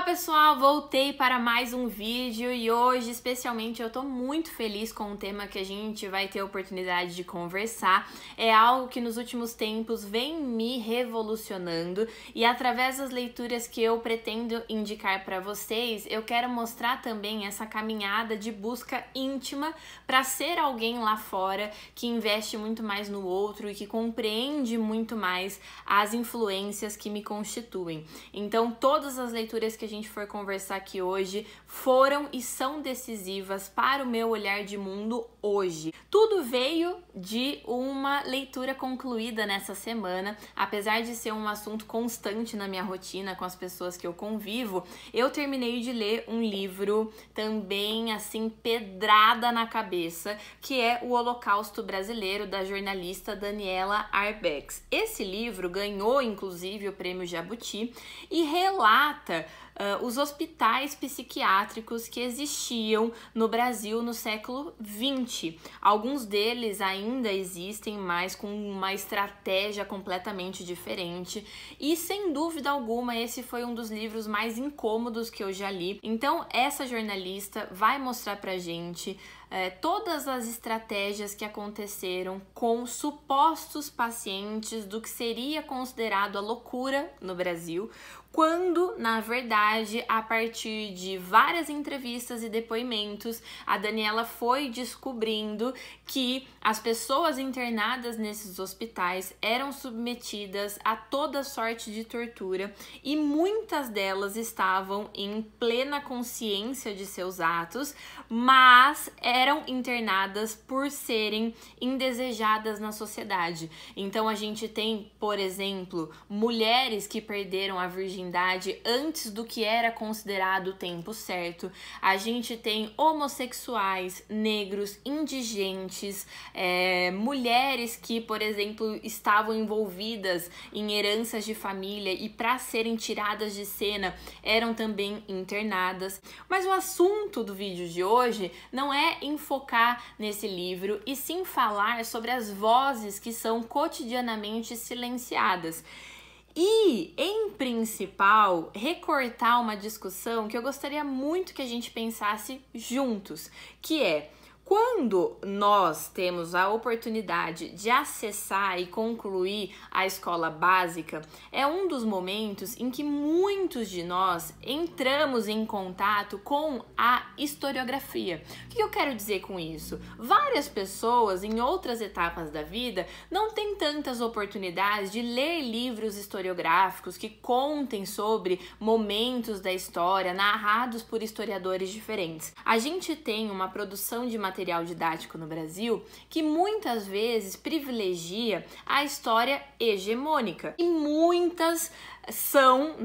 pessoal, voltei para mais um vídeo e hoje especialmente eu tô muito feliz com o tema que a gente vai ter a oportunidade de conversar. É algo que nos últimos tempos vem me revolucionando e através das leituras que eu pretendo indicar para vocês, eu quero mostrar também essa caminhada de busca íntima para ser alguém lá fora que investe muito mais no outro e que compreende muito mais as influências que me constituem. Então, todas as leituras que a gente for conversar aqui hoje foram e são decisivas para o meu olhar de mundo hoje. Tudo veio de uma leitura concluída nessa semana, apesar de ser um assunto constante na minha rotina com as pessoas que eu convivo, eu terminei de ler um livro também assim pedrada na cabeça, que é O Holocausto Brasileiro, da jornalista Daniela Arbex. Esse livro ganhou inclusive o Prêmio Jabuti e relata os hospitais psiquiátricos que existiam no Brasil no século XX. Alguns deles ainda existem, mas com uma estratégia completamente diferente. E sem dúvida alguma, esse foi um dos livros mais incômodos que eu já li. Então, essa jornalista vai mostrar pra gente todas as estratégias que aconteceram com supostos pacientes do que seria considerado a loucura no Brasil, quando, na verdade, a partir de várias entrevistas e depoimentos, a Daniela foi descobrindo que as pessoas internadas nesses hospitais eram submetidas a toda sorte de tortura e muitas delas estavam em plena consciência de seus atos, mas eram internadas por serem indesejadas na sociedade. Então a gente tem, por exemplo, mulheres que perderam a virgindade antes do que era considerado o tempo certo. A gente tem homossexuais, negros, indigentes, mulheres que, por exemplo, estavam envolvidas em heranças de família e para serem tiradas de cena eram também internadas. Mas o assunto do vídeo de hoje não é enfocar nesse livro e sim falar sobre as vozes que são cotidianamente silenciadas. E, em principal, recortar uma discussão que eu gostaria muito que a gente pensasse juntos, que é: quando nós temos a oportunidade de acessar e concluir a escola básica, é um dos momentos em que muitos de nós entramos em contato com a historiografia. O que eu quero dizer com isso? Várias pessoas em outras etapas da vida não têm tantas oportunidades de ler livros historiográficos que contem sobre momentos da história narrados por historiadores diferentes. A gente tem uma produção de material didático no Brasil que muitas vezes privilegia a história hegemônica e muitas são,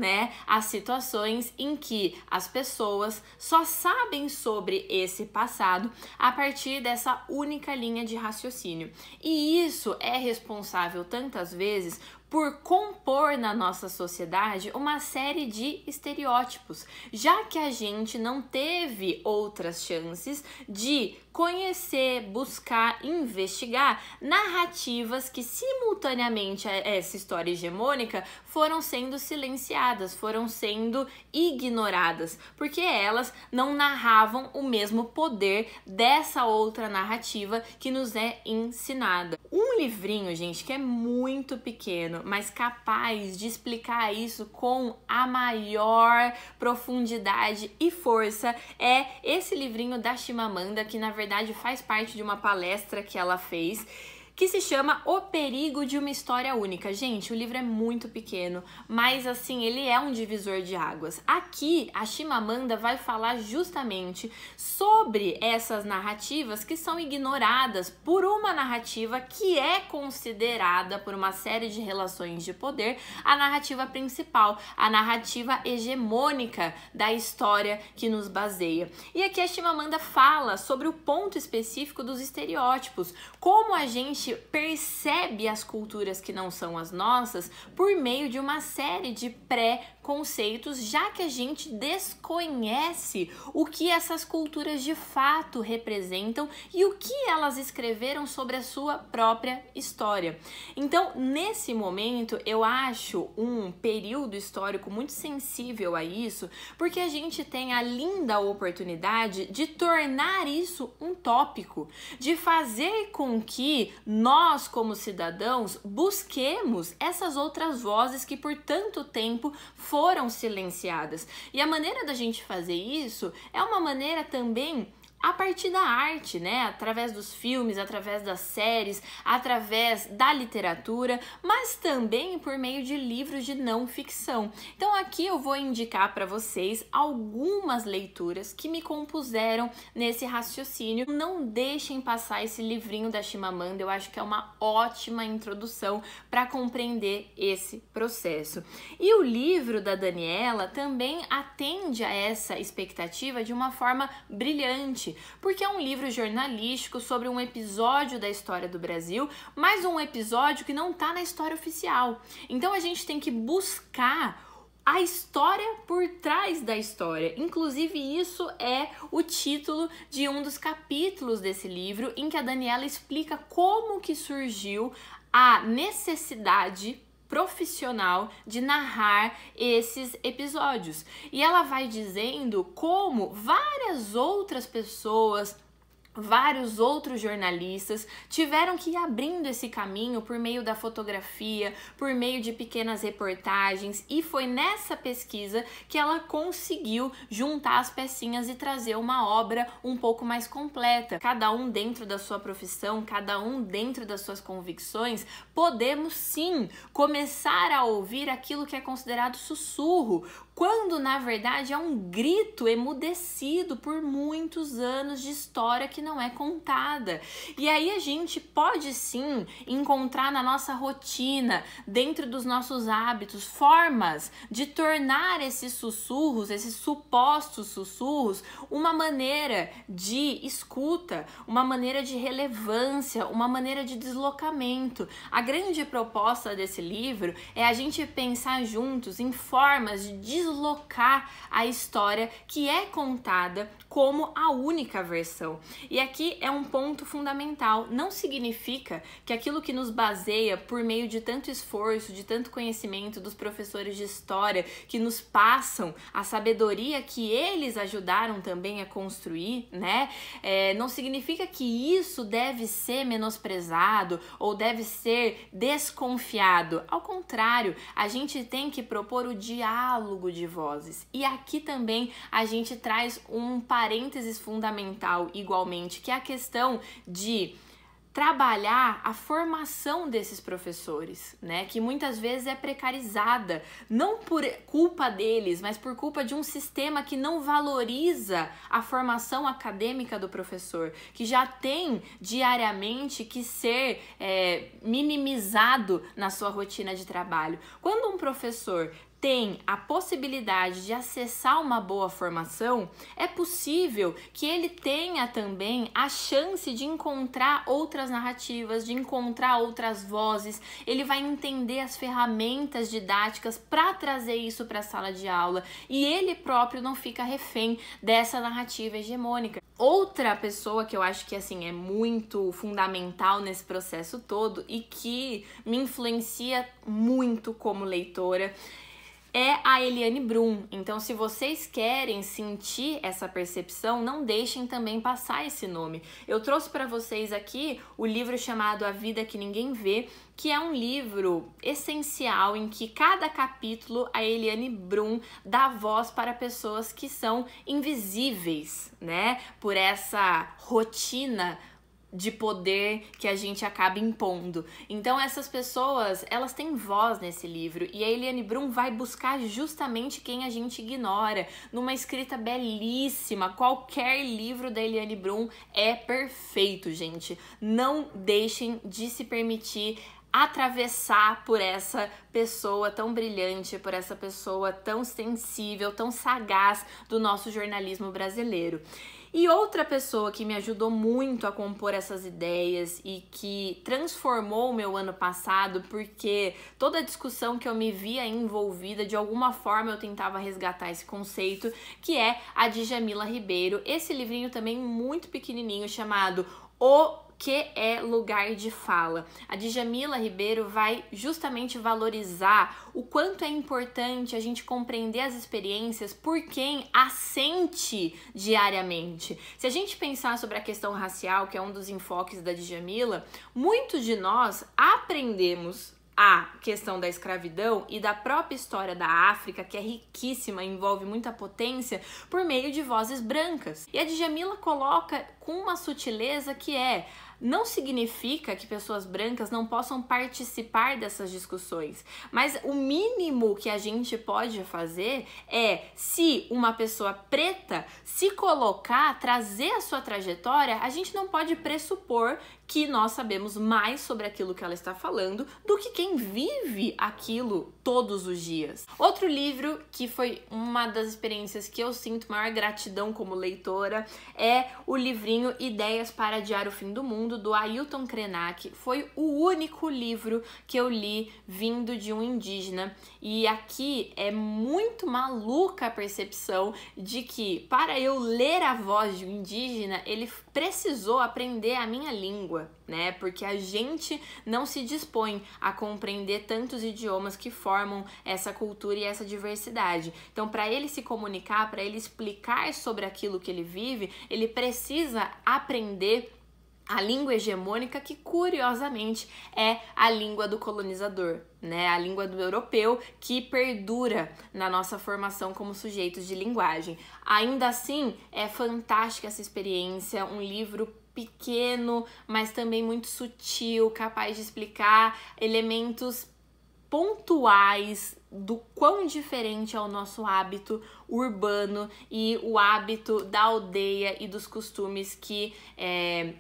as situações em que as pessoas só sabem sobre esse passado a partir dessa única linha de raciocínio. E isso é responsável tantas vezes por compor na nossa sociedade uma série de estereótipos, já que a gente não teve outras chances de conhecer, buscar, investigar narrativas que simultaneamente a essa história hegemônica foram sendo silenciadas, foram sendo ignoradas, porque elas não narravam o mesmo poder dessa outra narrativa que nos é ensinada. Um livrinho, gente, que é muito pequeno, mas capaz de explicar isso com a maior profundidade e força é esse livrinho da Chimamanda, que na verdade faz parte de uma palestra que ela fez, que se chama O Perigo de uma História Única. Gente, o livro é muito pequeno, mas assim, ele é um divisor de águas. Aqui, a Chimamanda vai falar justamente sobre essas narrativas que são ignoradas por uma narrativa que é considerada, por uma série de relações de poder, a narrativa principal, a narrativa hegemônica da história que nos baseia. E aqui a Chimamanda fala sobre o ponto específico dos estereótipos, como a gente percebe as culturas que não são as nossas por meio de uma série de conceitos, já que a gente desconhece o que essas culturas de fato representam e o que elas escreveram sobre a sua própria história. Então, nesse momento, eu acho um período histórico muito sensível a isso, porque a gente tem a linda oportunidade de tornar isso um tópico, de fazer com que nós, como cidadãos, busquemos essas outras vozes que por tanto tempo foram silenciadas. E a maneira da gente fazer isso é uma maneira também a partir da arte, né? Através dos filmes, através das séries, através da literatura, mas também por meio de livros de não ficção. Então aqui eu vou indicar para vocês algumas leituras que me compuseram nesse raciocínio. Não deixem passar esse livrinho da Chimamanda, eu acho que é uma ótima introdução para compreender esse processo. E o livro da Daniela também atende a essa expectativa de uma forma brilhante, porque é um livro jornalístico sobre um episódio da história do Brasil, mas um episódio que não está na história oficial. Então a gente tem que buscar a história por trás da história. Inclusive, isso é o título de um dos capítulos desse livro, em que a Daniela explica como que surgiu a necessidade profissional de narrar esses episódios. E ela vai dizendo como várias outras pessoas, vários outros jornalistas tiveram que ir abrindo esse caminho por meio da fotografia, por meio de pequenas reportagens, e foi nessa pesquisa que ela conseguiu juntar as pecinhas e trazer uma obra um pouco mais completa. Cada um dentro da sua profissão, cada um dentro das suas convicções, podemos sim começar a ouvir aquilo que é considerado sussurro, quando na verdade é um grito emudecido por muitos anos de história que não é contada. E aí a gente pode sim encontrar na nossa rotina, dentro dos nossos hábitos, formas de tornar esses sussurros, esses supostos sussurros, uma maneira de escuta, uma maneira de relevância, uma maneira de deslocamento. A grande proposta desse livro é a gente pensar juntos em formas de deslocar a história que é contada como a única versão. E aqui é um ponto fundamental. Não significa que aquilo que nos baseia por meio de tanto esforço, de tanto conhecimento dos professores de história que nos passam a sabedoria que eles ajudaram também a construir, né? Não significa que isso deve ser menosprezado ou deve ser desconfiado. Ao contrário, a gente tem que propor o diálogo de vozes. E aqui também a gente traz um parênteses fundamental igualmente, que é a questão de trabalhar a formação desses professores, né, que muitas vezes é precarizada, não por culpa deles, mas por culpa de um sistema que não valoriza a formação acadêmica do professor, que já tem diariamente que ser minimizado na sua rotina de trabalho. Quando um professor tem a possibilidade de acessar uma boa formação, é possível que ele tenha também a chance de encontrar outras narrativas, de encontrar outras vozes, ele vai entender as ferramentas didáticas para trazer isso para a sala de aula e ele próprio não fica refém dessa narrativa hegemônica. Outra pessoa que eu acho que assim é muito fundamental nesse processo todo e que me influencia muito como leitora é a Eliane Brum. Então, se vocês querem sentir essa percepção, não deixem também passar esse nome. Eu trouxe para vocês aqui o livro chamado A Vida que Ninguém Vê, que é um livro essencial em que cada capítulo a Eliane Brum dá voz para pessoas que são invisíveis, né, por essa rotina de poder que a gente acaba impondo. Então essas pessoas, elas têm voz nesse livro e a Eliane Brum vai buscar justamente quem a gente ignora, numa escrita belíssima. Qualquer livro da Eliane Brum é perfeito, gente. Não deixem de se permitir atravessar por essa pessoa tão brilhante, por essa pessoa tão sensível, tão sagaz do nosso jornalismo brasileiro. E outra pessoa que me ajudou muito a compor essas ideias e que transformou o meu ano passado, porque toda a discussão que eu me via envolvida, de alguma forma eu tentava resgatar esse conceito, que é a Djamila Ribeiro. Esse livrinho também muito pequenininho, chamado O que é lugar de fala. A Djamila Ribeiro vai justamente valorizar o quanto é importante a gente compreender as experiências por quem as sente diariamente. Se a gente pensar sobre a questão racial, que é um dos enfoques da Djamila, muitos de nós aprendemos a questão da escravidão e da própria história da África, que é riquíssima, envolve muita potência, por meio de vozes brancas. E a Djamila coloca com uma sutileza que não significa que pessoas brancas não possam participar dessas discussões, mas o mínimo que a gente pode fazer é, se uma pessoa preta se colocar, trazer a sua trajetória, a gente não pode pressupor que nós sabemos mais sobre aquilo que ela está falando do que quem vive aquilo todos os dias. Outro livro que foi uma das experiências que eu sinto maior gratidão como leitora é o livrinho Ideias para Adiar o Fim do Mundo, do Ailton Krenak. Foi o único livro que eu li vindo de um indígena, e aqui é muito maluca a percepção de que para eu ler a voz de um indígena, ele precisou aprender a minha língua, né? Porque a gente não se dispõe a compreender tantos idiomas que formam essa cultura e essa diversidade. Então, para ele se comunicar, para ele explicar sobre aquilo que ele vive, ele precisa aprender a língua hegemônica, que curiosamente é a língua do colonizador, né? A língua do europeu, que perdura na nossa formação como sujeitos de linguagem. Ainda assim, é fantástica essa experiência, um livro pequeno, mas também muito sutil, capaz de explicar elementos pontuais do quão diferente é o nosso hábito urbano e o hábito da aldeia e dos costumes que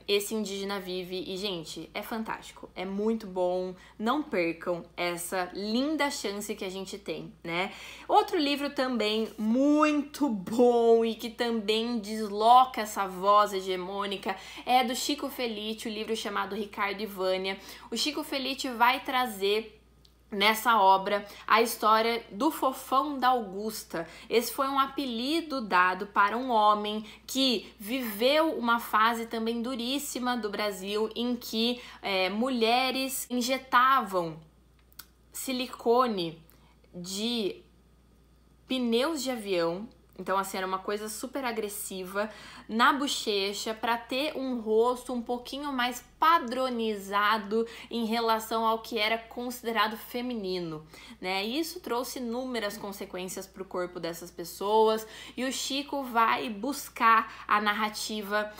esse indígena vive. E, gente, é fantástico, é muito bom, não percam essa linda chance que a gente tem, né? Outro livro também muito bom e que também desloca essa voz hegemônica é do Chico Felitti, o livro chamado Ricardo e Vânia. O Chico Felitti vai trazer nessa obra a história do Fofão da Augusta. Esse foi um apelido dado para um homem que viveu uma fase também duríssima do Brasil, em que mulheres injetavam silicone de pneus de avião. Então, assim, era uma coisa super agressiva na bochecha para ter um rosto um pouquinho mais padronizado em relação ao que era considerado feminino, né? E isso trouxe inúmeras consequências para o corpo dessas pessoas, e o Chico vai buscar a narrativa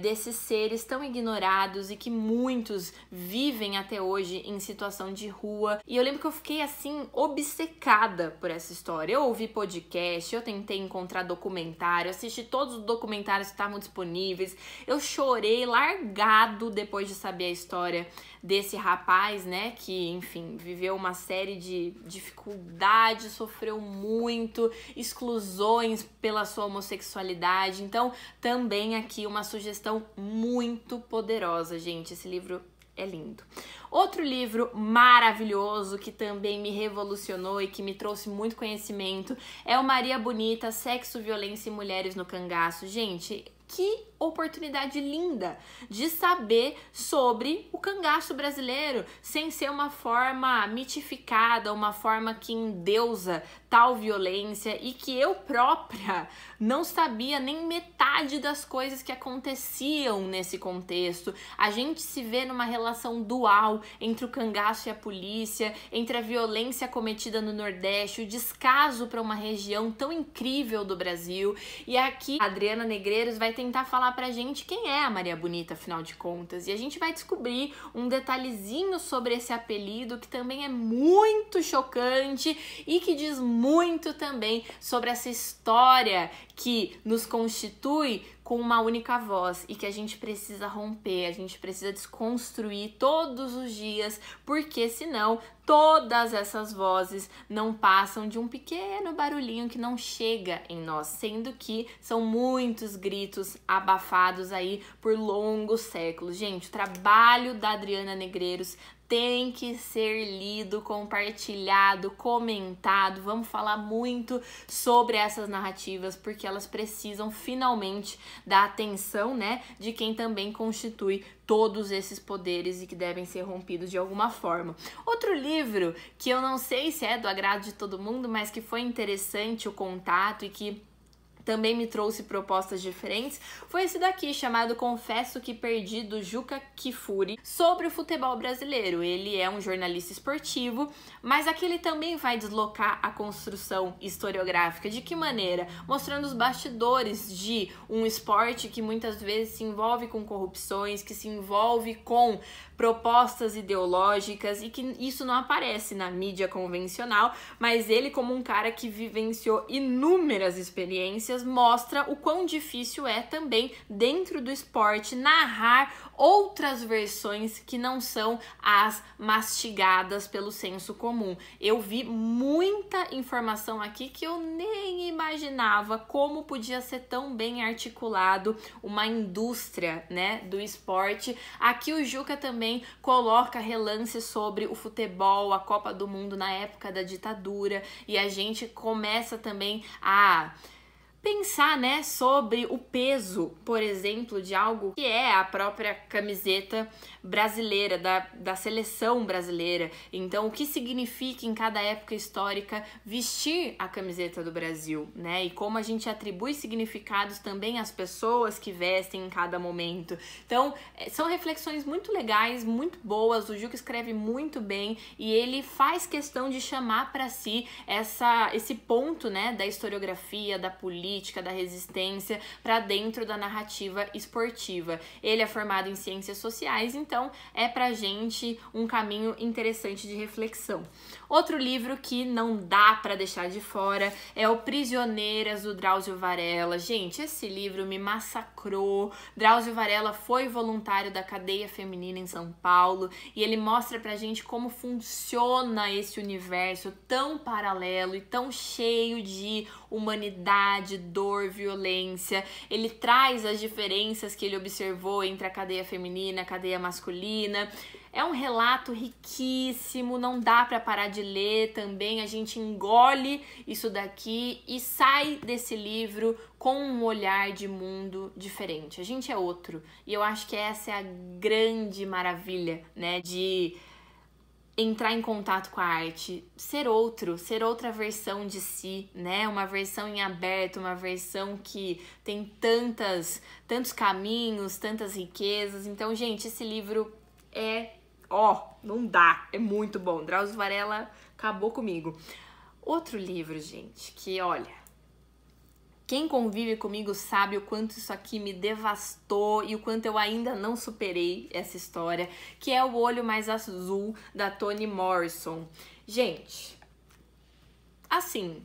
desses seres tão ignorados e que muitos vivem até hoje em situação de rua. E eu lembro que eu fiquei, assim, obcecada por essa história. Eu ouvi podcast, eu tentei encontrar documentário, assisti todos os documentários que estavam disponíveis, eu chorei largado depois de saber a história desse rapaz, né, que, enfim, viveu uma série de dificuldades, sofreu muito, exclusões pela sua homossexualidade. Então, também aqui uma sugestão muito poderosa, gente. Esse livro é lindo. Outro livro maravilhoso que também me revolucionou e que me trouxe muito conhecimento é o Maria Bonita, Sexo, Violência e Mulheres no Cangaço. Gente, que oportunidade linda de saber sobre o cangaço brasileiro, sem ser uma forma mitificada, uma forma que endeusa tal violência, e que eu própria não sabia nem metade das coisas que aconteciam nesse contexto. A gente se vê numa relação dual entre o cangaço e a polícia, entre a violência cometida no Nordeste, o descaso para uma região tão incrível do Brasil. E aqui a Adriana Negreiros vai tentar falar pra gente quem é a Maria Bonita, afinal de contas, e a gente vai descobrir um detalhezinho sobre esse apelido que também é muito chocante e que diz muito também sobre essa história que nos constitui com uma única voz e que a gente precisa romper, a gente precisa desconstruir todos os dias, porque senão todas essas vozes não passam de um pequeno barulhinho que não chega em nós, sendo que são muitos gritos abafados aí por longos séculos. Gente, o trabalho da Adriana Negreiros tem que ser lido, compartilhado, comentado. Vamos falar muito sobre essas narrativas, porque elas precisam finalmente da atenção, né, de quem também constitui todos esses poderes e que devem ser rompidos de alguma forma. Outro livro que eu não sei se é do agrado de todo mundo, mas que foi interessante o contato e que também me trouxe propostas diferentes, foi esse daqui, chamado Confesso que Perdi, do Juca Kfouri, sobre o futebol brasileiro. Ele é um jornalista esportivo, mas aqui ele também vai deslocar a construção historiográfica. De que maneira? Mostrando os bastidores de um esporte que muitas vezes se envolve com corrupções, que se envolve com propostas ideológicas e que isso não aparece na mídia convencional, mas ele, como um cara que vivenciou inúmeras experiências, mostra o quão difícil é também dentro do esporte narrar outras versões que não são as mastigadas pelo senso comum. Eu vi muita informação aqui que eu nem imaginava como podia ser tão bem articulado uma indústria, né, do esporte. Aqui o Juca também coloca relances sobre o futebol, a Copa do Mundo na época da ditadura, e a gente começa também a pensar, né, sobre o peso, por exemplo, de algo que é a própria camiseta brasileira, da seleção brasileira. Então, o que significa em cada época histórica vestir a camiseta do Brasil, né? E como a gente atribui significados também às pessoas que vestem em cada momento. Então, são reflexões muito legais, muito boas. O Juca escreve muito bem e ele faz questão de chamar para si esse ponto, né, da historiografia, da política, da resistência para dentro da narrativa esportiva. Ele é formado em ciências sociais, então é pra gente um caminho interessante de reflexão. Outro livro que não dá para deixar de fora é o Prisioneiras, do Drauzio Varela. Gente, esse livro me massacrou. Drauzio Varela foi voluntário da cadeia feminina em São Paulo e ele mostra pra gente como funciona esse universo tão paralelo e tão cheio de humanidade, dor, violência. Ele traz as diferenças que ele observou entre a cadeia feminina e a cadeia masculina. É um relato riquíssimo, não dá para parar de ler também, a gente engole isso daqui e sai desse livro com um olhar de mundo diferente. A gente é outro, e eu acho que essa é a grande maravilha, né, de entrar em contato com a arte, ser outro, ser outra versão de si, né? Uma versão em aberto, uma versão que tem tantos caminhos, tantas riquezas. Então, gente, esse livro não dá, é muito bom. Drauzio Varela acabou comigo. Outro livro, gente, que olha, quem convive comigo sabe o quanto isso aqui me devastou e o quanto eu ainda não superei essa história, que é O Olho Mais Azul, da Toni Morrison. Gente, assim,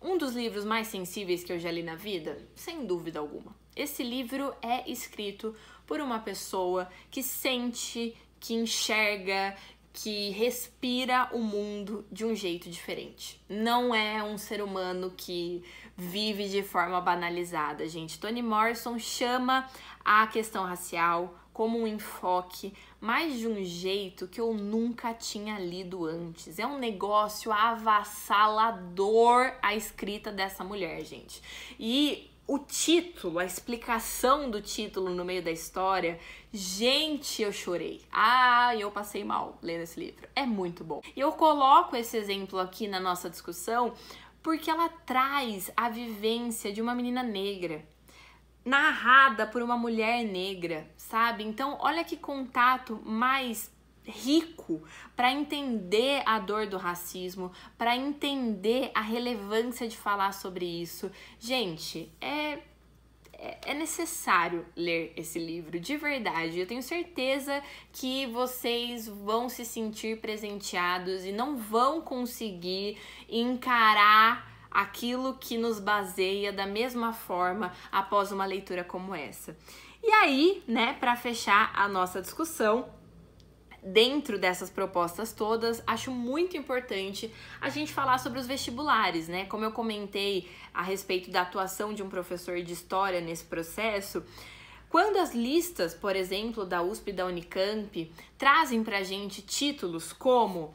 um dos livros mais sensíveis que eu já li na vida, sem dúvida alguma. Esse livro é escrito por uma pessoa que sente, que enxerga, que respira o mundo de um jeito diferente. Não é um ser humano que vive de forma banalizada, gente. Toni Morrison chama a questão racial como um enfoque, mas de um jeito que eu nunca tinha lido antes. É um negócio avassalador a escrita dessa mulher, gente. E o título, a explicação do título no meio da história, gente, eu chorei. Eu passei mal lendo esse livro. É muito bom. E eu coloco esse exemplo aqui na nossa discussão porque ela traz a vivência de uma menina negra, narrada por uma mulher negra, sabe? Então, olha que contato mais rico para entender a dor do racismo, para entender a relevância de falar sobre isso. Gente, é necessário ler esse livro, de verdade. Eu tenho certeza que vocês vão se sentir presenteados e não vão conseguir encarar aquilo que nos baseia da mesma forma após uma leitura como essa. E aí, né, para fechar a nossa discussão, dentro dessas propostas todas, acho muito importante a gente falar sobre os vestibulares, né? Como eu comentei a respeito da atuação de um professor de história nesse processo, quando as listas, por exemplo, da USP e da Unicamp, trazem pra gente títulos como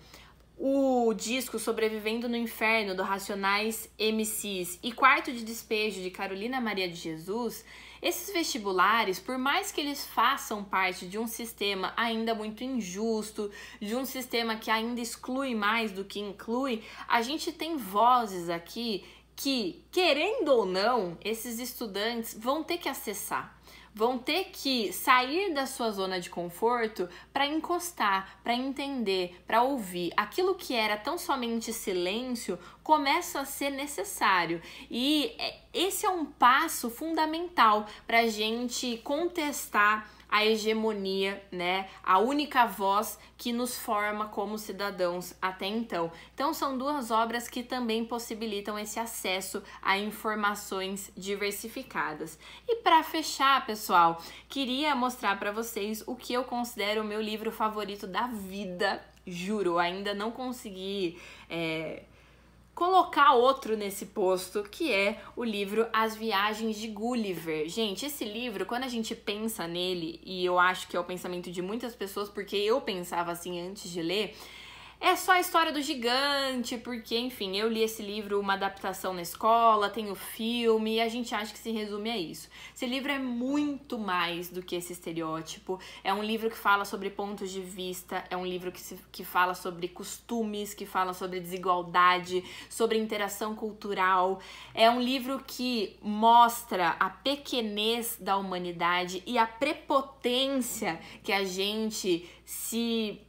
o disco Sobrevivendo no Inferno, do Racionais MCs, e Quarto de Despejo, de Carolina Maria de Jesus, esses vestibulares, por mais que eles façam parte de um sistema ainda muito injusto, de um sistema que ainda exclui mais do que inclui, a gente tem vozes aqui que, querendo ou não, esses estudantes vão ter que acessar. Vão ter que sair da sua zona de conforto para encostar, para entender, para ouvir. Aquilo que era tão somente silêncio começa a ser necessário. E esse é um passo fundamental para a gente contestar a hegemonia, né? A única voz que nos forma como cidadãos até então. Então são duas obras que também possibilitam esse acesso a informações diversificadas. E para fechar, pessoal, queria mostrar para vocês o que eu considero o meu livro favorito da vida. Juro, ainda não consegui colocar outro nesse posto, que é o livro As Viagens de Gulliver. Gente, esse livro, quando a gente pensa nele, e eu acho que é o pensamento de muitas pessoas, porque eu pensava assim antes de ler, é só a história do gigante, porque, enfim, eu li esse livro, uma adaptação na escola, tem o filme, e a gente acha que se resume a isso. Esse livro é muito mais do que esse estereótipo, é um livro que fala sobre pontos de vista, é um livro que fala sobre costumes, que fala sobre desigualdade, sobre interação cultural, é um livro que mostra a pequenez da humanidade e a prepotência que a gente se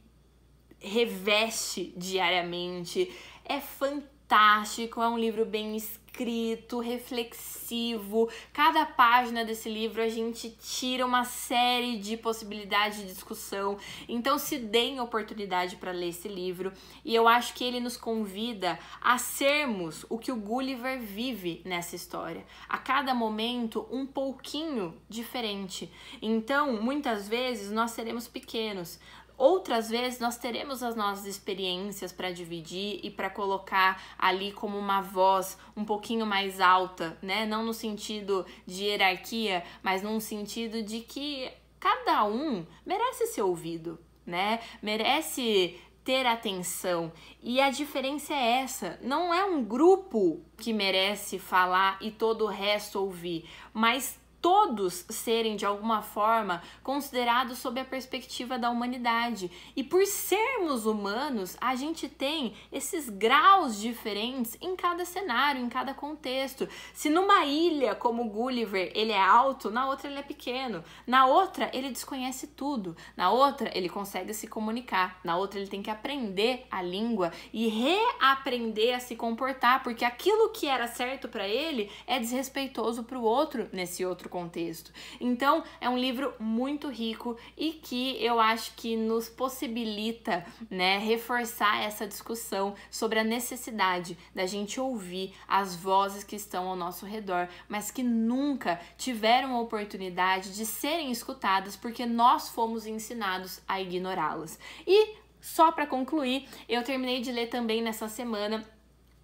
reveste diariamente. É fantástico, é um livro bem escrito, reflexivo. Cada página desse livro a gente tira uma série de possibilidades de discussão. Então se deem oportunidade para ler esse livro, e eu acho que ele nos convida a sermos o que o Gulliver vive nessa história. A cada momento um pouquinho diferente. Então, muitas vezes nós seremos pequenos. Outras vezes nós teremos as nossas experiências para dividir e para colocar ali como uma voz um pouquinho mais alta, né? Não no sentido de hierarquia, mas num sentido de que cada um merece ser ouvido, né? Merece ter atenção. E a diferença é essa, não é um grupo que merece falar e todo o resto ouvir, mas todos serem de alguma forma considerados sob a perspectiva da humanidade. E por sermos humanos, a gente tem esses graus diferentes em cada cenário, em cada contexto. Se numa ilha como Gulliver ele é alto, na outra ele é pequeno, na outra ele desconhece tudo, na outra ele consegue se comunicar, na outra ele tem que aprender a língua e reaprender a se comportar, porque aquilo que era certo para ele é desrespeitoso para o outro nesse outro contexto. Então é um livro muito rico e que eu acho que nos possibilita, né, reforçar essa discussão sobre a necessidade da gente ouvir as vozes que estão ao nosso redor, mas que nunca tiveram a oportunidade de serem escutadas porque nós fomos ensinados a ignorá-las. E só para concluir, eu terminei de ler também nessa semana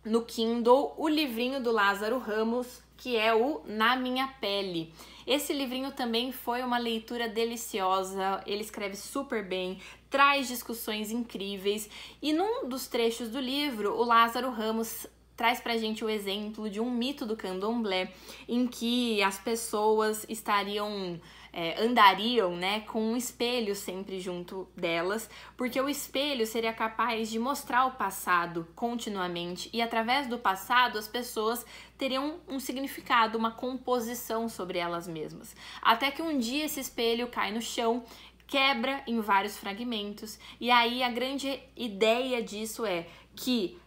no Kindle o livrinho do Lázaro Ramos, que é o Na Minha Pele. Esse livrinho também foi uma leitura deliciosa, ele escreve super bem, traz discussões incríveis, e num dos trechos do livro, o Lázaro Ramos traz pra gente o exemplo de um mito do candomblé, em que as pessoas andariam, né, com um espelho sempre junto delas, porque o espelho seria capaz de mostrar o passado continuamente, e através do passado as pessoas teriam um significado, uma composição sobre elas mesmas. Até que um dia esse espelho cai no chão, quebra em vários fragmentos, e aí a grande ideia disso é que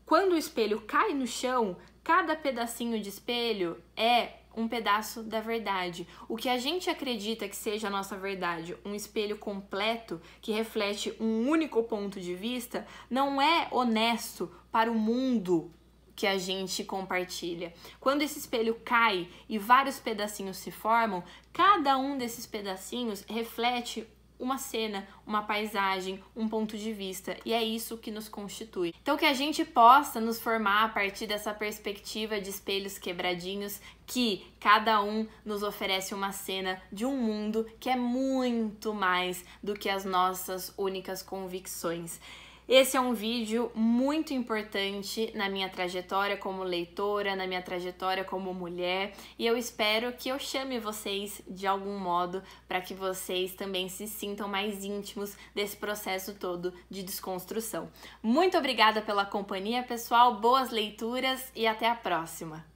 quando o espelho cai no chão, cada pedacinho de espelho é um pedaço da verdade. O que a gente acredita que seja a nossa verdade, um espelho completo que reflete um único ponto de vista, não é honesto para o mundo que a gente compartilha. Quando esse espelho cai e vários pedacinhos se formam, cada um desses pedacinhos reflete uma cena, uma paisagem, um ponto de vista, e é isso que nos constitui. Então que a gente possa nos formar a partir dessa perspectiva de espelhos quebradinhos, que cada um nos oferece uma cena de um mundo que é muito mais do que as nossas únicas convicções. Esse é um vídeo muito importante na minha trajetória como leitora, na minha trajetória como mulher, e eu espero que eu chame vocês de algum modo para que vocês também se sintam mais íntimos desse processo todo de desconstrução. Muito obrigada pela companhia, pessoal, boas leituras e até a próxima!